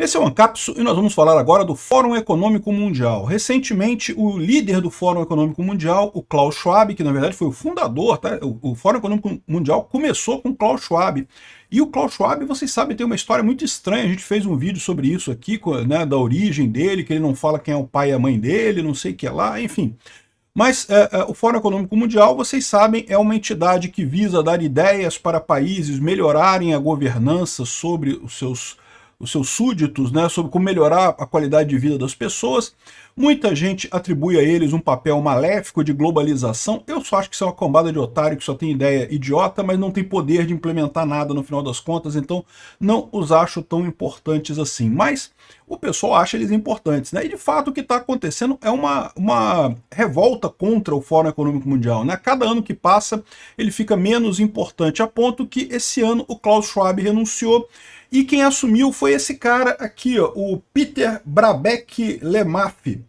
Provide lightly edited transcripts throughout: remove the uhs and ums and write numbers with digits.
Esse é o Ancapsu e nós vamos falar agora do Fórum Econômico Mundial. Recentemente, o líder do Fórum Econômico Mundial, o Klaus Schwab, que na verdade foi o fundador, tá? O Fórum Econômico Mundial começou com Klaus Schwab. E o Klaus Schwab, vocês sabem, tem uma história muito estranha. A gente fez um vídeo sobre isso aqui, né, da origem dele, que ele não fala quem é o pai e a mãe dele, não sei o que lá, enfim. Mas o Fórum Econômico Mundial, vocês sabem, é uma entidade que visa dar ideias para países melhorarem a governança sobre os seus súditos, né, sobre como melhorar a qualidade de vida das pessoas. Muita gente atribui a eles um papel maléfico de globalização. Eu só acho que isso é uma cambada de otário que só tem ideia idiota, mas não tem poder de implementar nada no final das contas, então não os acho tão importantes assim. Mas o pessoal acha eles importantes, né? E de fato o que está acontecendo é uma revolta contra o Fórum Econômico Mundial, né? Cada ano que passa ele fica menos importante, a ponto que esse ano o Klaus Schwab renunciou. E quem assumiu foi esse cara aqui, ó, o Peter Brabeck-Letmathe.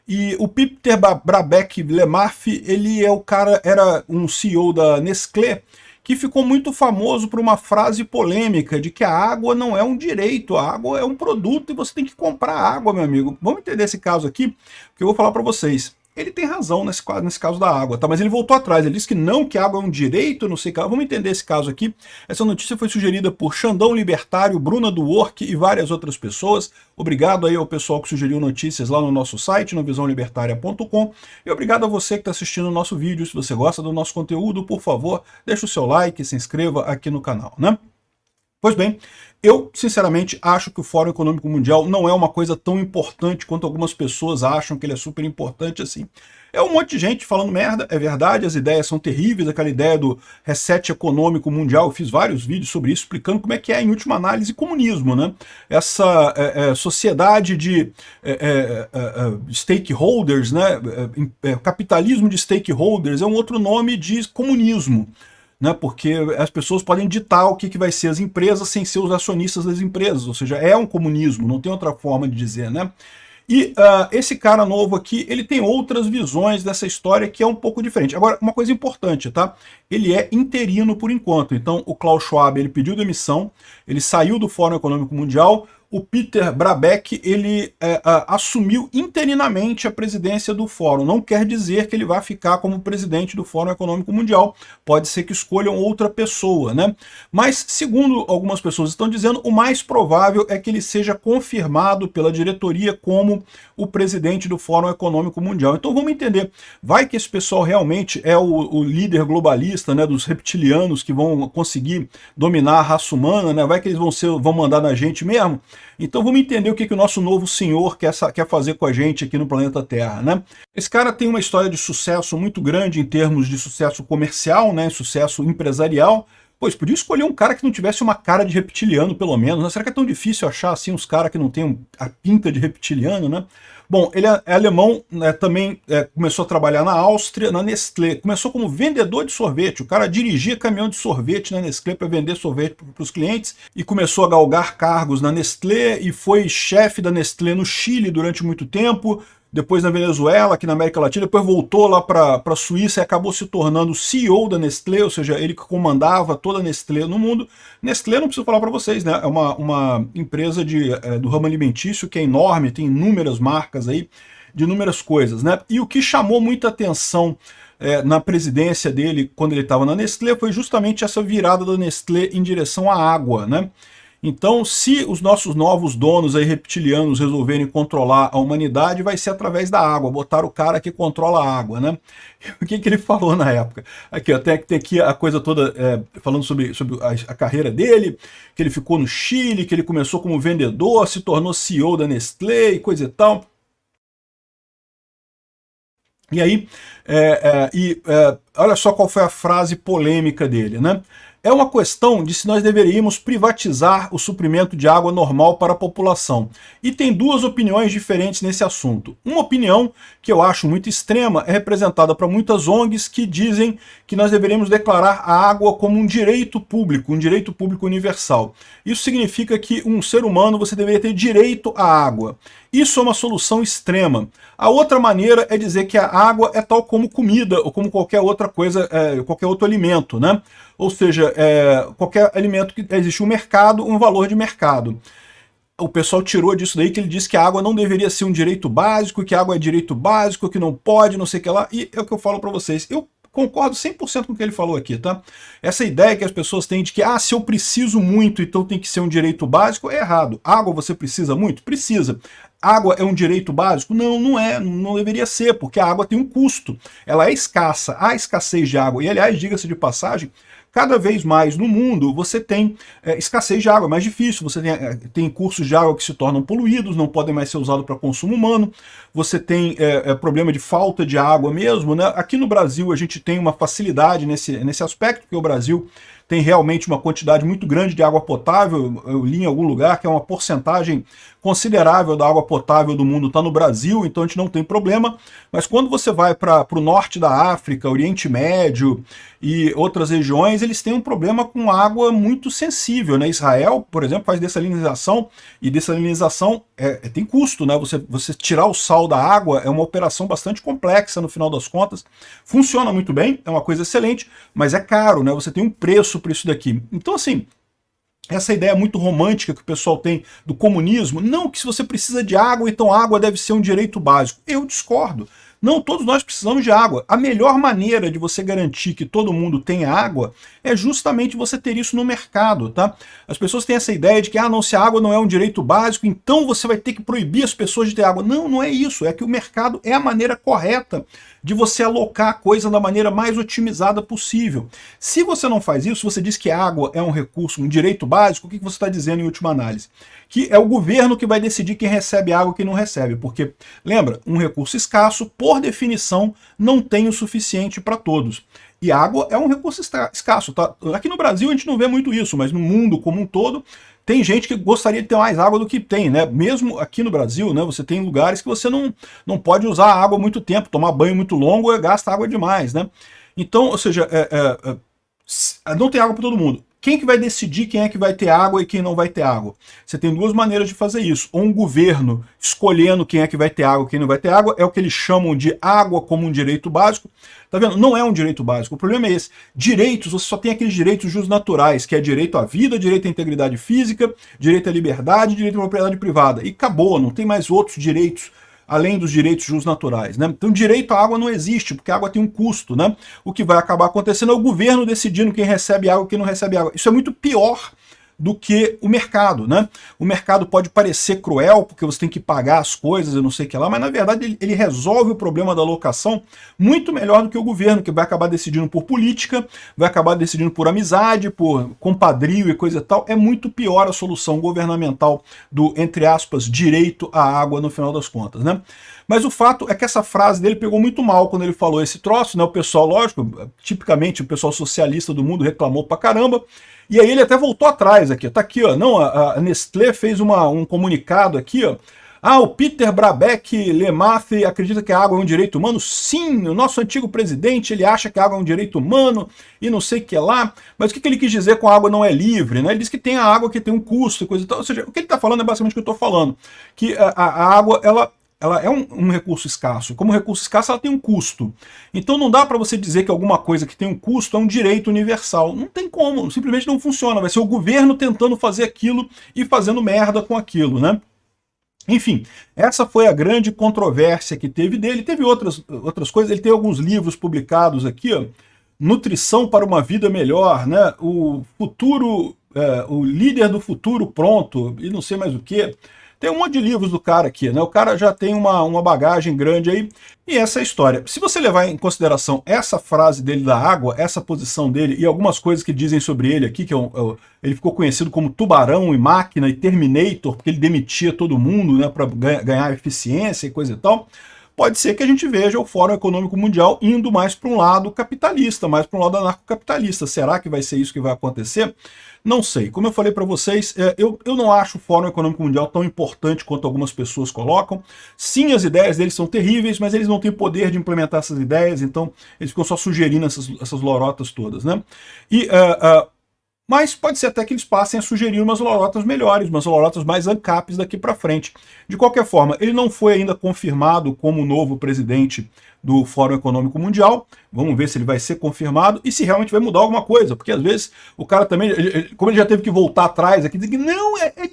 E o Peter Brabeck-Letmathe, ele é o cara, era um CEO da Nestlé, que ficou muito famoso por uma frase polêmica de que a água não é um direito, a água é um produto e você tem que comprar água, meu amigo. Vamos entender esse caso aqui, porque eu vou falar para vocês. Ele tem razão nesse caso da água, tá? Mas ele voltou atrás, ele disse que não, que a água é um direito, não sei o que. Vamos entender esse caso aqui. Essa notícia foi sugerida por Xandão Libertário, Bruna do Work e várias outras pessoas. Obrigado aí ao pessoal que sugeriu notícias lá no nosso site, no visãolibertaria.com. E obrigado a você que está assistindo o nosso vídeo. Se você gosta do nosso conteúdo, por favor, deixa o seu like e se inscreva aqui no canal, né? Pois bem, eu sinceramente acho que o Fórum Econômico Mundial não é uma coisa tão importante quanto algumas pessoas acham que ele é super importante assim. É um monte de gente falando merda, é verdade, as ideias são terríveis, aquela ideia do reset econômico mundial, eu fiz vários vídeos sobre isso, explicando como é que é, em última análise, comunismo, né? Essa sociedade de stakeholders, né? Capitalismo de stakeholders é um outro nome de comunismo. Né, porque as pessoas podem ditar o que vai ser as empresas sem ser os acionistas das empresas, ou seja, é um comunismo, não tem outra forma de dizer, né? E esse cara novo aqui, ele tem outras visões dessa história que é um pouco diferente. Agora, uma coisa importante, tá? Ele é interino por enquanto, então o Klaus Schwab, ele pediu demissão, ele saiu do Fórum Econômico Mundial. O Peter Brabeck, ele assumiu interinamente a presidência do Fórum. Não quer dizer que ele vai ficar como presidente do Fórum Econômico Mundial. Pode ser que escolham outra pessoa, né? Mas, segundo algumas pessoas estão dizendo, o mais provável é que ele seja confirmado pela diretoria como o presidente do Fórum Econômico Mundial. Então vamos entender. Vai que esse pessoal realmente é o líder globalista, né, dos reptilianos que vão conseguir dominar a raça humana, né? Vai que eles vão mandar na gente mesmo? Então vamos entender o que o nosso novo senhor quer fazer com a gente aqui no planeta Terra, né? Esse cara tem uma história de sucesso muito grande em termos de sucesso comercial, né? Sucesso empresarial. Pois, podia escolher um cara que não tivesse uma cara de reptiliano, pelo menos, né? Será que é tão difícil achar, assim, uns caras que não tem a pinta de reptiliano, né? Bom, ele é alemão, né, também começou a trabalhar na Áustria, na Nestlé. Começou como vendedor de sorvete. O cara dirigia caminhão de sorvete na Nestlé para vender sorvete para os clientes e começou a galgar cargos na Nestlé e foi chefe da Nestlé no Chile durante muito tempo. Depois na Venezuela, aqui na América Latina, depois voltou lá para a Suíça e acabou se tornando CEO da Nestlé, ou seja, ele que comandava toda a Nestlé no mundo. Nestlé, não preciso falar para vocês, né? É uma empresa do ramo alimentício que é enorme, tem inúmeras marcas aí, de inúmeras coisas, né? E o que chamou muita atenção na presidência dele, quando ele estava na Nestlé, foi justamente essa virada da Nestlé em direção à água, né? Então, se os nossos novos donos aí reptilianos resolverem controlar a humanidade, vai ser através da água, botar o cara que controla a água, né? O que ele falou na época? Aqui, ó, tem aqui a coisa toda falando sobre a carreira dele, que ele ficou no Chile, que ele começou como vendedor, se tornou CEO da Nestlé e coisa e tal. E aí, olha só qual foi a frase polêmica dele, né? É uma questão de se nós deveríamos privatizar o suprimento de água normal para a população. E tem duas opiniões diferentes nesse assunto. Uma opinião, que eu acho muito extrema, é representada por muitas ONGs que dizem que nós deveríamos declarar a água como um direito público universal. Isso significa que um ser humano você deveria ter direito à água. Isso é uma solução extrema. A outra maneira é dizer que a água é tal como comida ou como qualquer outra coisa, qualquer outro alimento, né? Ou seja, qualquer alimento que existe um mercado, um valor de mercado. o pessoal tirou disso daí que ele disse que a água não deveria ser um direito básico, que a água é direito básico, que não pode, não sei o que lá, e é o que eu falo para vocês. Eu concordo 100% com o que ele falou aqui, tá? Essa ideia que as pessoas têm de que, se eu preciso muito, então tem que ser um direito básico, é errado. Água você precisa muito? Precisa. Água é um direito básico? Não, não é, não deveria ser, porque a água tem um custo. Ela é escassa, há escassez de água. E, aliás, diga-se de passagem, cada vez mais no mundo você tem escassez de água, é mais difícil, você tem cursos de água que se tornam poluídos, não podem mais ser usados para consumo humano, você tem problema de falta de água mesmo, né? Aqui no Brasil a gente tem uma facilidade nesse aspecto, porque o Brasil tem realmente uma quantidade muito grande de água potável, eu li em algum lugar que é uma porcentagem considerável da água potável do mundo está no Brasil, então a gente não tem problema, mas quando você vai para o norte da África, Oriente Médio e outras regiões, eles têm um problema com água muito sensível, né? Israel, por exemplo, faz dessalinização, e dessalinização tem custo, né? Você tirar o sal da água é uma operação bastante complexa no final das contas, funciona muito bem, é uma coisa excelente, mas é caro, né? Você tem um preço para isso daqui. Então, assim, essa ideia muito romântica que o pessoal tem do comunismo, não que se você precisa de água, então água deve ser um direito básico. Eu discordo. Não, todos nós precisamos de água. A melhor maneira de você garantir que todo mundo tenha água é justamente você ter isso no mercado, tá? As pessoas têm essa ideia de que, não, se a água não é um direito básico, então você vai ter que proibir as pessoas de ter água. Não, não é isso. É que o mercado é a maneira correta de você alocar a coisa da maneira mais otimizada possível. Se você não faz isso, você diz que a água é um recurso, um direito básico, o que você está dizendo em última análise? Que é o governo que vai decidir quem recebe água e quem não recebe, porque, lembra, um recurso escasso, por definição, não tem o suficiente para todos. E água é um recurso escasso, tá? Aqui no Brasil a gente não vê muito isso, mas no mundo como um todo, tem gente que gostaria de ter mais água do que tem, né? Mesmo aqui no Brasil, né, você tem lugares que você não pode usar água muito tempo, tomar banho muito longo, gasta água demais, né? Então, ou seja, não tem água para todo mundo. Quem que vai decidir quem é que vai ter água e quem não vai ter água? Você tem duas maneiras de fazer isso. Ou um governo escolhendo quem é que vai ter água e quem não vai ter água, é o que eles chamam de água como um direito básico. Tá vendo? Não é um direito básico. O problema é esse. Direitos, você só tem aqueles direitos jusnaturais, que é direito à vida, direito à integridade física, direito à liberdade, direito à propriedade privada. E acabou, não tem mais outros direitos além dos direitos jusnaturais, né? Então direito à água não existe, porque a água tem um custo, né? O que vai acabar acontecendo é o governo decidindo quem recebe água e quem não recebe água. Isso é muito pior do que o mercado, né? O mercado pode parecer cruel, porque você tem que pagar as coisas e não sei o que lá, mas na verdade ele resolve o problema da alocação muito melhor do que o governo, que vai acabar decidindo por política, vai acabar decidindo por amizade, por compadrio e coisa e tal. É muito pior a solução governamental do, entre aspas, direito à água no final das contas, né? Mas o fato é que essa frase dele pegou muito mal quando ele falou esse troço, né? O pessoal, lógico, tipicamente o pessoal socialista do mundo reclamou pra caramba, e aí ele até voltou atrás aqui, tá aqui, ó, não, a Nestlé fez um comunicado aqui, ó, o Peter Brabeck Lemath acredita que a água é um direito humano? Sim, o nosso antigo presidente, ele acha que a água é um direito humano e não sei o que lá, mas o que ele quis dizer com a água não é livre, né? Ele diz que tem a água que tem um custo e coisa e tal, ou seja, o que ele está falando é basicamente o que eu estou falando, que a água, ela é um recurso escasso. Como recurso escasso, ela tem um custo. Então não dá para você dizer que alguma coisa que tem um custo é um direito universal. Não tem como, simplesmente não funciona. Vai ser o governo tentando fazer aquilo e fazendo merda com aquilo, né? Enfim, essa foi a grande controvérsia que teve dele. Teve outras coisas, ele tem alguns livros publicados aqui, ó. Nutrição para uma Vida Melhor, né? O futuro, o líder do futuro pronto, e não sei mais o que. Tem um monte de livros do cara aqui, né? O cara já tem uma bagagem grande aí. E essa é a história. Se você levar em consideração essa frase dele da água, essa posição dele e algumas coisas que dizem sobre ele aqui, que ele ficou conhecido como tubarão e máquina e Terminator, porque ele demitia todo mundo, né, para ganhar eficiência e coisa e tal, pode ser que a gente veja o Fórum Econômico Mundial indo mais para um lado capitalista, mais para um lado anarcocapitalista. Será que vai ser isso que vai acontecer? Não sei. Como eu falei para vocês, eu não acho o Fórum Econômico Mundial tão importante quanto algumas pessoas colocam. Sim, as ideias deles são terríveis, mas eles não têm poder de implementar essas ideias, então eles ficam só sugerindo essas lorotas todas, né? E Mas pode ser até que eles passem a sugerir umas lorotas melhores, umas lorotas mais ANCAPs daqui para frente. De qualquer forma, ele não foi ainda confirmado como novo presidente do Fórum Econômico Mundial. Vamos ver se ele vai ser confirmado e se realmente vai mudar alguma coisa, porque às vezes o cara também, como ele já teve que voltar atrás aqui, diz que não, é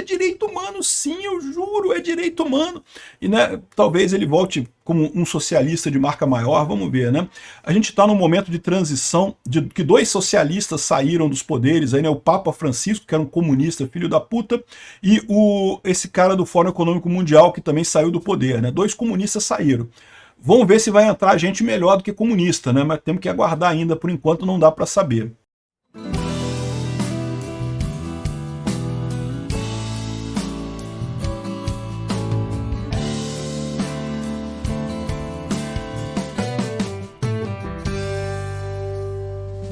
direito humano, sim, eu juro, é direito humano. E né, talvez ele volte como um socialista de marca maior, vamos ver, né? A gente está num momento de transição, de que 2 socialistas saíram dos poderes, aí, né? O Papa Francisco, que era um comunista, filho da puta, e esse cara do Fórum Econômico Mundial, que também saiu do poder, né? 2 comunistas saíram. Vamos ver se vai entrar gente melhor do que comunista, né? Mas temos que aguardar ainda, por enquanto não dá para saber.